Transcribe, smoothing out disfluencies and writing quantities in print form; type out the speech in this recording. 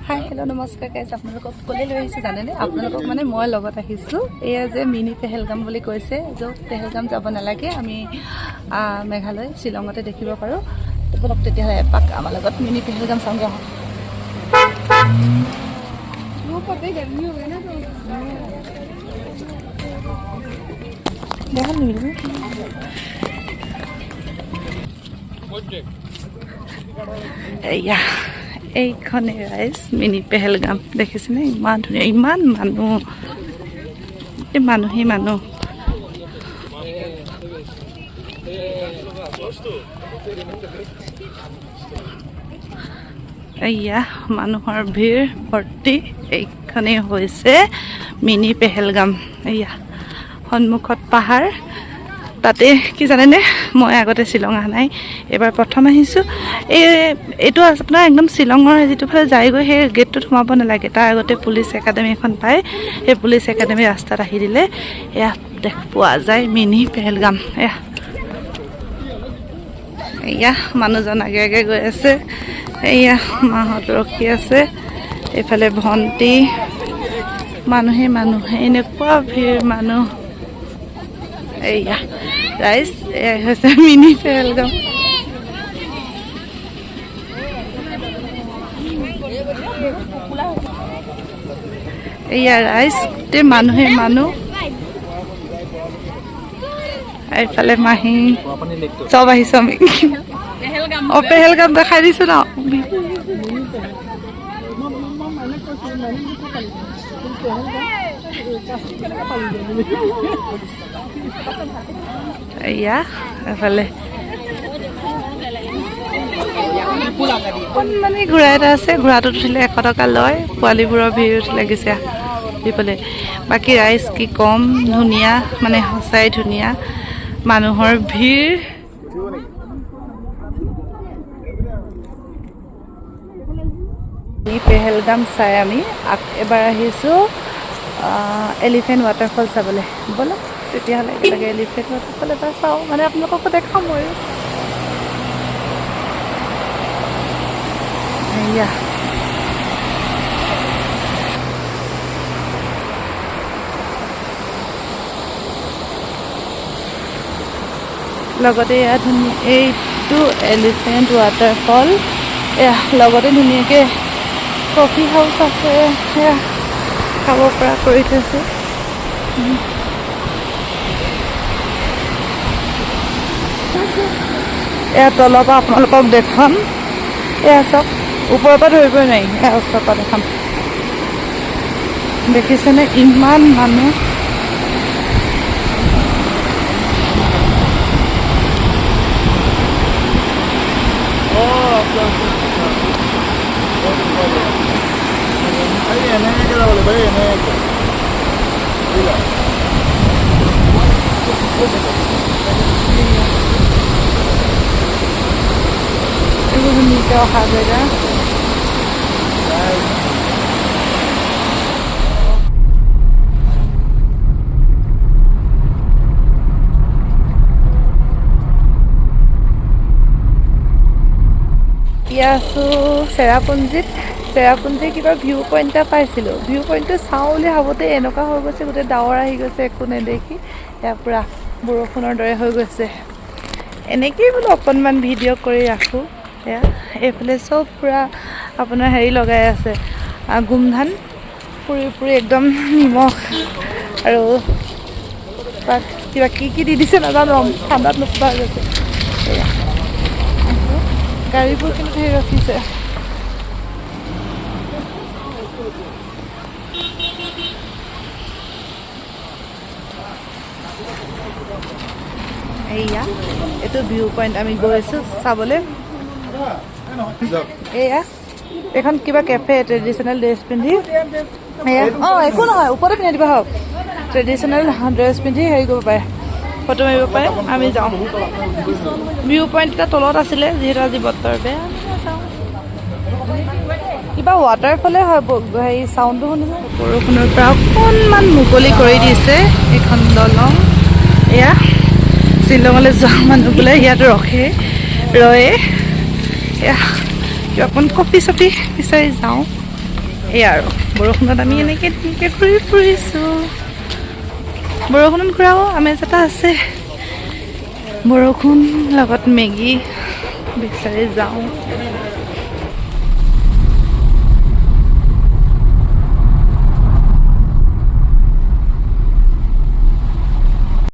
Hi hello' নমস্কাৰ guys, আপোনালোকক ক'লে লৈ আহিছোঁ জানেনে? আপোনালোকক মানে মই লগত আহিছোঁ। এয়া যে মিনি পেহেলগাম বুলি কৈছে, য'ত পেহেলগাম যাব নালাগে, আমি মেঘালয় শ্বিলঙতে দেখিব পাৰোঁ। বলক তেতিয়াহ'লে এপাক আমাৰ লগত মিনি পেহেলগাম চাওঁগৈ। এয়া এইখনে ৰাইজ মিনি পেহেলগাম দেখিছেনে? ইমান ধুনীয়া, ইমান মানুহ, মানুহেই মানুহ। এয়া মানুহৰ ভিৰ ভৰ্তি। এইখনেই হৈছে মিনি পেহেলগাম। এয়া সন্মুখত পাহাৰ, তাতে কি জানেনে, মই আগতে শ্বিলং অহা নাই, এইবাৰ প্ৰথম আহিছোঁ। এইটো আপোনাৰ একদম শ্বিলঙৰ যিটো ফালে যায়গৈ, সেই গেটটোত সোমাব নালাগে, তাৰ আগতে পুলিচ একাডেমি এখন পায়। সেই পুলিচ একাডেমি ৰাস্তাত আহি দিলে এয়া পোৱা যায় মিনি পেহেলগাম। এয়া মানুহজন আগে আগে গৈ আছে, এয়া মাহঁত ৰখি আছে, এইফালে ভণ্টি, মানুহে এনেকুৱা ভিৰ মানুহ। এয়া ৰাইজ, এয়া হৈছে মিনি পেহেলগাম। এয়া ৰাইজ, গোটেই মানুহে মানুহ। এইফালে মাহী চব আহিছোঁ আমি। পেহেলগাম দেখাই দিছোঁ ন। এয়া এফালে মানে ঘোঁৰা এটা আছে, ঘোঁৰাটোত উঠিলে 100 টকা লয়। পোৱালীবোৰৰ ভিৰ লাগিছে দিবলৈ। বাকী ৰাইজ কি কম, ধুনীয়া, মানে সঁচাই ধুনীয়া, মানুহৰ ভিৰ। পেহেলগাম চাই আমি এবাৰ আহিছোঁ এলিফেণ্ট ৱাটাৰফল চাবলৈ। ব'লক তেতিয়াহ'লে একেলগে এলিফেণ্ট ৱাটাৰফল এবাৰ চাওঁ, মানে আপোনালোককো দেখাম ময়ো। এয়া লগতে এয়া ধুনীয়া, এইটো এলিফেণ্ট ৱাটাৰফল। এয়া লগতে ধুনীয়াকৈ কফি হাউচ আছে, সেয়া খাব পৰা কৰি থৈছে। এয়া তলৰ পৰা আপোনালোকক দেখাম। এয়া চব ওপৰৰ পৰা ধৰিবই নোৱাৰি, এয়া ওচৰৰ পৰা দেখাম। দেখিছেনে ইমান মানুহ? এইবোৰ ধুনীয়াকৈ অহা জেগা। এতিয়া আছোঁ চেৰাপুঞ্জীত। চেৰাপুঞ্জীৰ কিবা ভিউ পইণ্ট এটা পাইছিলোঁ। ভিউ পইণ্টটো চাওঁ বুলি ভাবোঁতে এনেকুৱা হৈ গৈছে, গোটেই ডাৱৰ আহি গৈছে, একো নেদেখি। এয়া পূৰা বৰষুণৰ দৰে হৈ গৈছে। এনেকেই বোলো অকণমান ভিডিঅ' কৰি ৰাখোঁ। এয়া এইফালে চব পূৰা আপোনাৰ হেৰি লগাই আছে, গোমধান পুৰি পুৰি একদম নিমখ আৰু তাত কিবা কি দি দিছে নাজানো, ঠাণ্ডাত নোপোৱা হৈ গৈছে। এয়া গাড়ীবোৰ কিন্তু ধেৰ ৰখিছে। এয়া এইটো ভিউ পইণ্ট আমি গৈছোঁ চাবলৈ। এয়া এখন কিবা কেফে, ট্ৰেডিশ্যনেল ড্ৰেছ পিন্ধি। এয়া একো নহয়, ওপৰতে পিন্ধি দিবা হওক। ট্ৰেডিশ্যনেল ড্ৰেছ পিন্ধি হেৰি কৰিব পাৰে, ফটো মাৰিব পাৰে। আমি যাওঁ। ভিউ পইণ্ট এটা তলত আছিলে, যিহেতু আজি বতৰ বেয়া। কিবা ৱাটাৰফলে হয় হেৰি চাউণ্ডটো শুনিছে। বৰষুণৰ পৰা অকণমান মুকলি কৰি দিছে এইখন দলং। এয়া শ্বিলঙলৈ যোৱা মানুহবোৰে ইয়াত ৰয়ে। এয়া অকণ কপি চপি বিচাৰি যাওঁ। এয়া আৰু বৰষুণত আমি এনেকৈ ঘূৰি ফুৰিছোঁ। বৰষুণত ঘূৰাও আমেজ এটা আছে। বৰষুণ লগত মেগী বিচাৰি যাওঁ।